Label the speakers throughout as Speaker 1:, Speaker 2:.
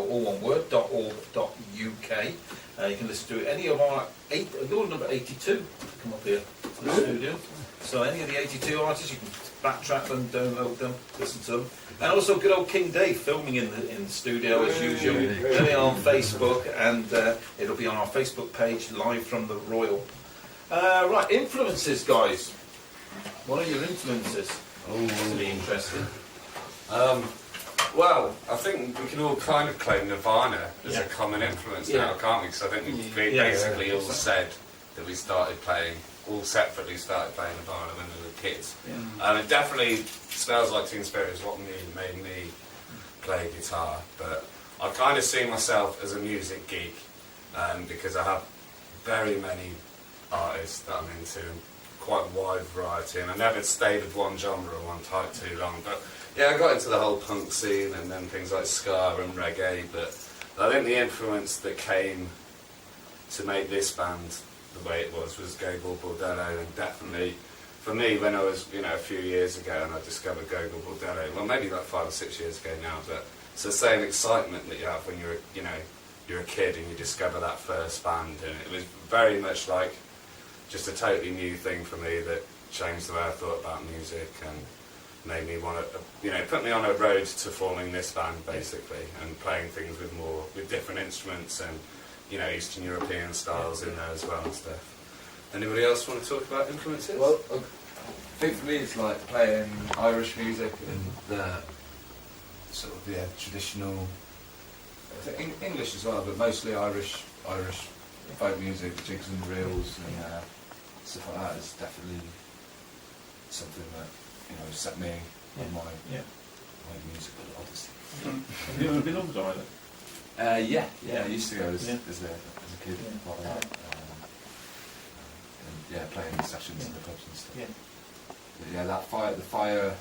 Speaker 1: all one word, .org.uk. You can listen to any of our you're number 82 come up here to the studio. So any of the 82 artists, you can backtrack them, download them, listen to them. And also good old King Dave filming in the studio as usual. Only on Facebook, and it'll be on our Facebook page, live from the Royal. Right, influences, guys. What are your influences? Oh, this will be interesting.
Speaker 2: Well, I think we can all kind of claim Nirvana as a common influence now, can't we? Because I think we basically all said that we started playing, all separately started playing Nirvana when we were kids. And it definitely Smells Like Teen Spirit is what made me play guitar. But I kind of see myself as a music geek because I have very many artists that I'm into, quite a wide variety, and I never stayed with one genre or one type too long. But yeah, I got into the whole punk scene and then things like ska and reggae, but I think the influence that came to make this band the way it was Gogol Bordello, and definitely for me when I was, a few years ago and I discovered Gogol Bordello, well maybe like 5 or 6 years ago now, but it's the same excitement that you have when you're a kid and you discover that first band, and it was very much like just a totally new thing for me that changed the way I thought about music and made me want to, put me on a road to forming this band basically, and playing things with different instruments and, Eastern European styles in there as well and stuff. Anybody else want to talk about influences?
Speaker 3: Well, I think for me it's like playing Irish music and the sort of traditional, English as well, but mostly Irish folk music, jigs and reels and stuff like that is definitely something that set me on my musical odyssey.
Speaker 1: Have you ever been on to either?
Speaker 3: Yeah, I used to go as a kid quite a lot. And playing sessions in the pubs and stuff. But yeah, the fire,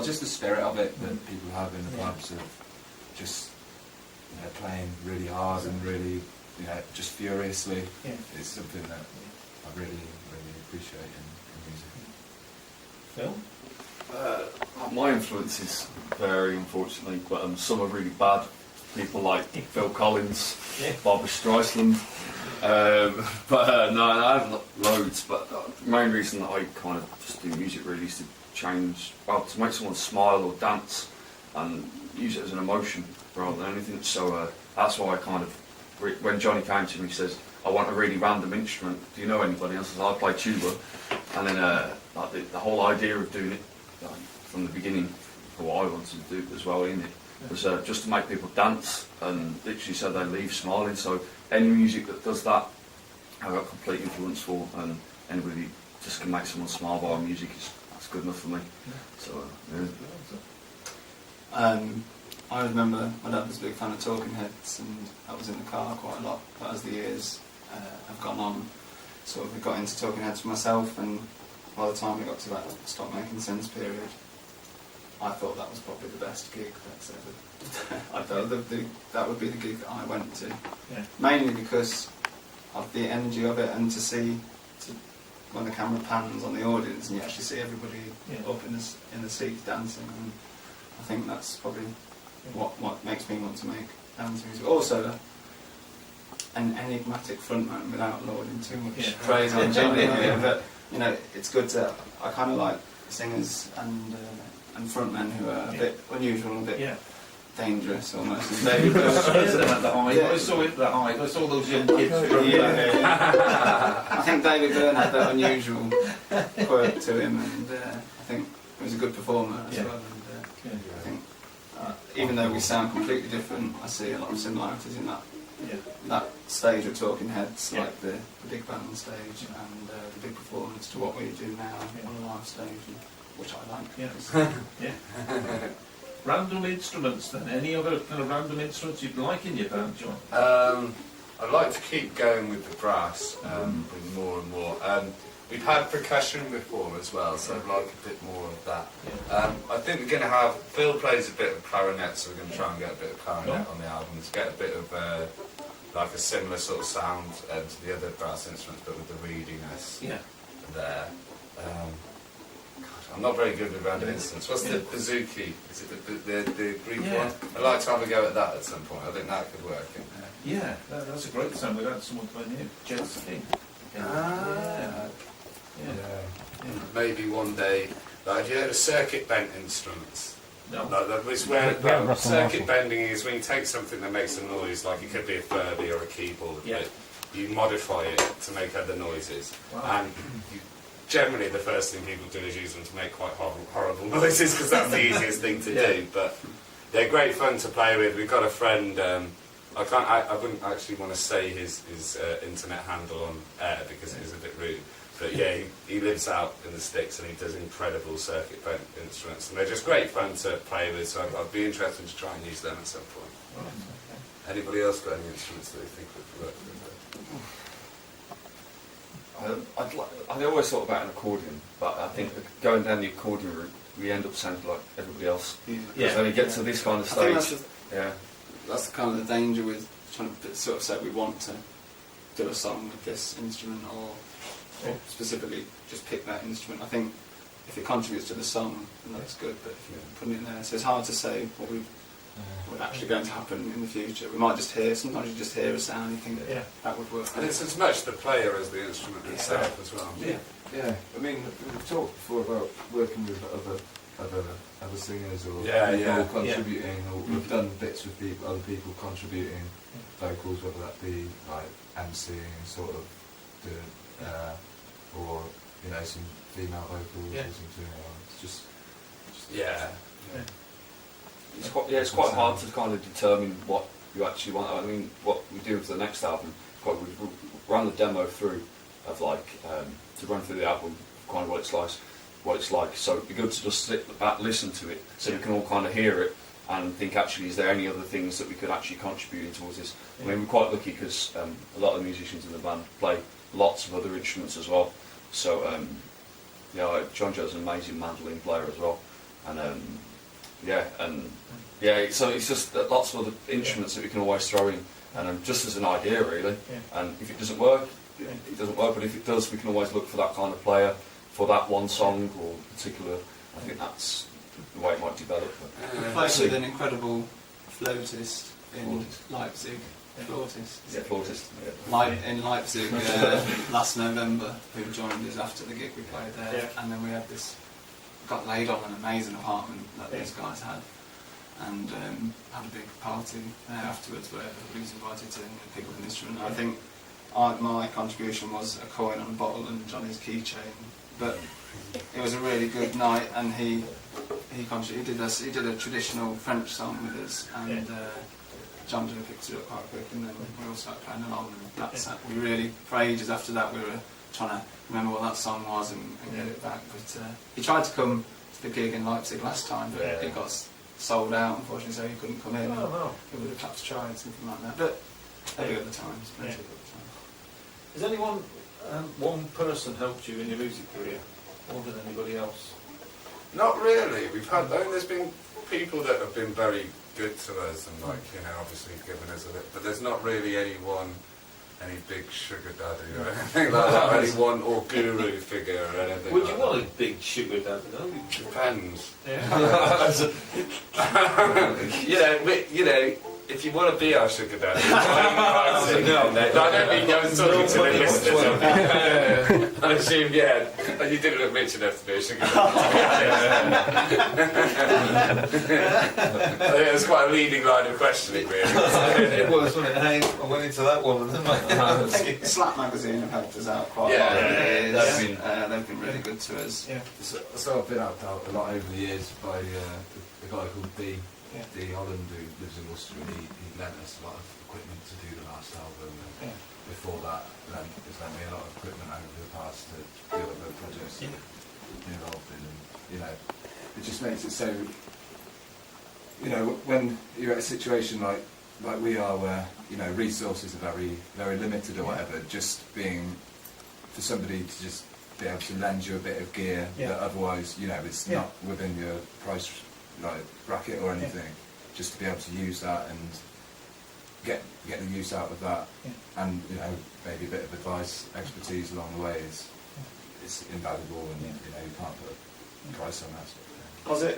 Speaker 3: just the spirit of it that people have in the pubs of just playing really hard and really just furiously is something that I really appreciate in music.
Speaker 1: Phil?
Speaker 4: My influences vary, unfortunately, but some are really bad. People like Phil Collins, Barbra Streisand. No, I have loads, but the main reason that I kind of just do music really is to make someone smile or dance and use it as an emotion rather than anything. So that's why I kind of, when Johnny came to me, he says, I want a really random instrument. Do you know anybody else? I play tuba. And then the whole idea of doing it from the beginning, for what I wanted to do as well in it, was just to make people dance and literally so they leave smiling. So any music that does that, I've got complete influence for, and anybody just can make someone smile by music, that's good enough for me. So
Speaker 5: I remember my dad was a big fan of Talking Heads, and I was in the car quite a lot, but as the years have gone on, sort of got into Talking Heads for myself, and by the time we got to that Stop Making Sense period, I thought that was probably the best gig that's ever. I thought that would be the gig that I went to, mainly because of the energy of it, and to see when the camera pans on the audience and you actually see everybody up in the seats dancing, and I think that's probably what makes me want to make dance music. Also, an enigmatic frontman without lauding too much praise on Jimmy here, but it's good to. I kind of like singers and frontmen who are a bit unusual and a bit dangerous almost. And David Byrne,
Speaker 1: I saw it that high. I saw those young kids.
Speaker 5: I think David Byrne had that unusual quirk to him, and I think he was a good performer as well. And I think even though we sound completely different, I see a lot of similarities in that stage of Talking Heads, like the big band on stage and the big performance, to what we do now on a live stage, which I like.
Speaker 1: Random instruments then? Any other kind of random instruments you'd like in your band, John?
Speaker 2: I'd like to keep going with the brass, with more and more. We've had percussion before as well, so I'd like a bit more of that. I think we're going to have, Phil plays a bit of clarinet, so we're going to try and get a bit of clarinet on the album to get a bit of like a similar sort of sound to the other brass instruments, but with the reediness there. I'm not very good with random instruments. What's the bouzouki? Is it the Greek
Speaker 1: Yeah.
Speaker 2: one? I'd like to have a go at that at some point. I think that could work.
Speaker 1: Yeah, that's a great sound. We've had someone playing here, Jet Ski.
Speaker 2: Ah.
Speaker 1: Yeah.
Speaker 2: Maybe one day. Like, have you heard of circuit bent instruments?
Speaker 1: No.
Speaker 2: Like that was where
Speaker 6: Yeah, Russell
Speaker 2: circuit
Speaker 6: Marshall.
Speaker 2: bending is when you take something that makes a noise, like it could be a Furby or a keyboard,
Speaker 1: Yeah.
Speaker 2: but you modify it to make other noises.
Speaker 1: Wow.
Speaker 2: And generally the first thing people do is use them to make quite horrible noises because that's the easiest thing to do. But they're great fun to play with. We've got a friend. I wouldn't actually want to say his internet handle on air because it is a bit rude. But yeah, he lives out in the sticks and he does incredible circuit bent instruments, and they're just great fun to play with. So I'd be interested to try and use them at some point.
Speaker 1: Right.
Speaker 2: Anybody else got any instruments that they think would work with?
Speaker 4: I always thought about an accordion, but I think going down the accordion route, we end up sounding like everybody else.
Speaker 1: Yeah.
Speaker 4: So we get to this kind of
Speaker 5: I think
Speaker 4: stage.
Speaker 5: that's kind of the danger with trying to sort of say we want to do a song with this instrument or specifically just pick that instrument. I think if it contributes to the song, then that's good, but if you're putting it in there, so it's hard to say what we're actually going to happen in the future. We might just hear, sometimes you just hear a sound and you think that would work.
Speaker 2: And it's as much the player as the instrument itself as well.
Speaker 3: Yeah, I mean, we've talked before about working with other singers or
Speaker 2: Yeah,
Speaker 3: people contributing, or we've done bits with other people contributing vocals, whether that be like emceeing, sort of, or some female vocals or something. It's just
Speaker 2: Yeah.
Speaker 4: It's quite hard to kind of determine what you actually want. I mean, what we do with the next album, we ran the demo through of like to run through the album, kind of what it's like. So it'd be good to just sit back, listen to it, so we can all kind of hear it and think, actually, is there any other things that we could actually contribute towards this? I mean, we're quite lucky because a lot of the musicians in the band play lots of other instruments as well. So John Joe's an amazing mandolin player as well, and so it's just lots of other instruments that we can always throw in, and just as an idea really. And if it doesn't work, it doesn't work. But if it does, we can always look for that kind of player for that one song or particular. I think that's the way it might develop.
Speaker 5: We played with an incredible flautist in Leipzig. Flautist.
Speaker 4: Yeah, flautist.
Speaker 5: In Leipzig last November, who joined us after the gig we played there, and then we had got laid on an amazing apartment that these guys had, and had a big party there afterwards where we was invited to pick up an instrument. I think my contribution was a coin on a bottle and Johnny's keychain, but it was a really good night, and he contributed. He did a traditional French song with us, and John Joe picked it up quite quick, and then we all started playing along, and we really, for ages after that, we were trying to remember what that song was and get it back. But he tried to come to the gig in Leipzig last time, but it got sold out, unfortunately, so he couldn't come in. He would have perhaps tried something like that, but every other time, plenty of other times.
Speaker 1: Has anyone, one person helped you in your music career more than anybody else?
Speaker 2: Not really. There's been people that have been very good to us and obviously given us a bit, but there's not really any big sugar daddy or anything like that, any one or guru figure or anything.
Speaker 1: Would you want a big sugar daddy though?
Speaker 2: Depends.
Speaker 1: Yeah.
Speaker 2: If you want to be our sugar daddy, I don't mean I was talking to the listeners. I assume, you didn't look rich enough to be a sugar daddy. I think that's quite a leading line of questioning, really.
Speaker 1: It was, wasn't it? Hey, I went into that one, didn't I?
Speaker 5: I think Slap magazine have helped us out quite a lot. They've been really good to us.
Speaker 3: So I've been helped out a lot over the years by a guy called D Holland, who lives in Worcester, and he lent us a lot of equipment to do the last album, and before that he's lent me a lot of equipment over the past to do other projects that I'm involved in, and it just makes it so, when you're at a situation like we are, where resources are very, very limited or whatever, just being for somebody to just be able to lend you a bit of gear that otherwise it's not within your price bracket or anything, just to be able to use that and get the use out of that, and maybe a bit of advice, expertise along the way is invaluable, and you can't put price on that.
Speaker 5: Was it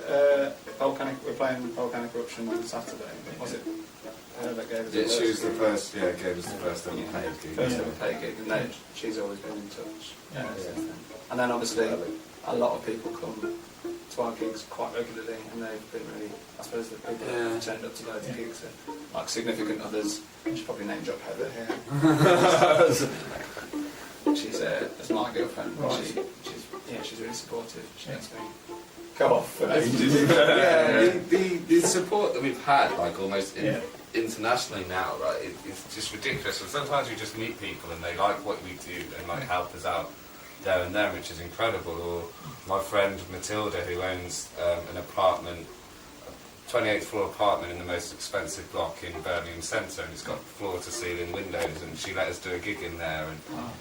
Speaker 5: volcanic? We're playing Volcanic Eruption on Saturday. Was it her that gave us the
Speaker 2: Yeah,
Speaker 5: first
Speaker 2: she was the
Speaker 5: gig?
Speaker 2: first. Yeah, gave us the first ever paid gig.
Speaker 5: First ever paid gig, and then she's always been in touch. And then obviously a lot of people come to our gigs quite regularly, and they've been really, I suppose, the people that have turned up to loads of gigs are like significant others. You should probably name drop Heather here. She's as my girlfriend.
Speaker 1: Right.
Speaker 5: She's really supportive. She lets me go off for ages.
Speaker 2: Yeah, the support that we've had, like almost internationally now, right? It's just ridiculous. And sometimes we just meet people and they like what we do and like help us out there and then, which is incredible. Or my friend Matilda, who owns an apartment, 28th floor apartment in the most expensive block in Birmingham Centre, and it's got floor-to-ceiling windows, and she let us do a gig in there, and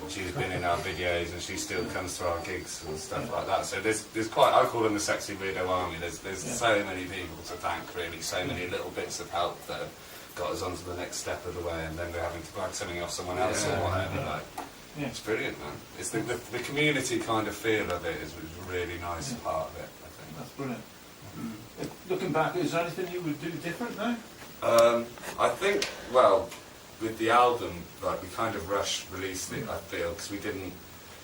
Speaker 2: she's been in our videos, and she still comes to our gigs and stuff like that. So there's quite, I call them the Sexy Weirdo Army. There's so many people to thank, really, so many little bits of help that have got us onto the next step of the way, and then we're having to buy something off someone else or whatever. Like, it's brilliant, man. It's the community kind of feel of it is a really nice part of it, I think.
Speaker 1: That's brilliant. Looking back, is there anything you would do different now?
Speaker 2: I think, well, with the album, like we kind of released it, I feel, because we didn't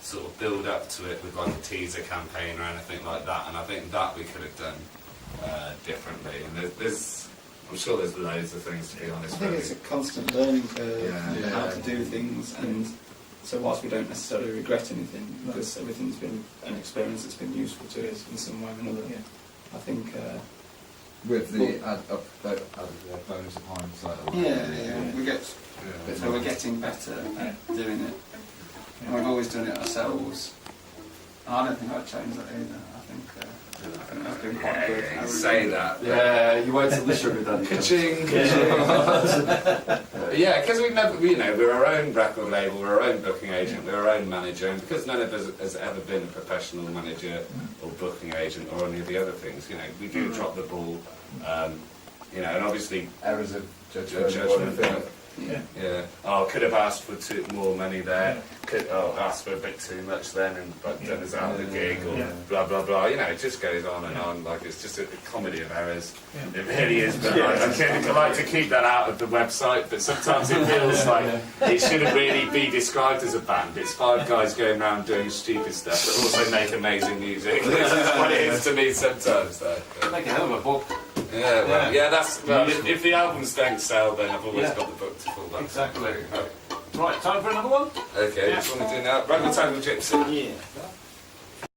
Speaker 2: sort of build up to it with like a teaser campaign or anything like that, and I think that we could have done differently. And I'm sure there's loads of things, to be honest.
Speaker 5: I think it's a constant learning curve
Speaker 2: Yeah.
Speaker 5: how to do things, and so whilst we don't necessarily regret anything, because everything's been an experience that's been useful to us in some way or another, I think...
Speaker 3: With the added bonus of hindsight.
Speaker 5: we're getting better at doing it. And we've always done it ourselves. And I don't think I'd change that either. I think that's been quite good.
Speaker 2: You say that.
Speaker 5: Yeah, you wait till the sugar daddy comes.
Speaker 2: Ka-ching, yeah, because we've never, we're our own record label, we're our own booking agent, we're our own manager, and because none of us has ever been a professional manager or booking agent or any of the other things, we do drop the ball, and obviously
Speaker 3: Errors of
Speaker 2: judgment. Yeah. Oh, could have asked for more money there. Could asked for a bit too much then, and done us out of the gig, or blah blah blah. It just goes on and on. Like it's just a comedy of errors. It really is. But I like to keep that out of the website. But sometimes it feels like it shouldn't really be described as a band. It's 5 guys going around doing stupid stuff, but also make amazing music. This is what it is to me sometimes. Though.
Speaker 1: Make a hell of a book.
Speaker 2: Yeah, if the albums don't sell, then I've always got the book to fall back.
Speaker 1: Exactly. Right, time for another one?
Speaker 2: Okay, what do you want to do now? Raggle Taggle Gypsy.
Speaker 1: Yeah.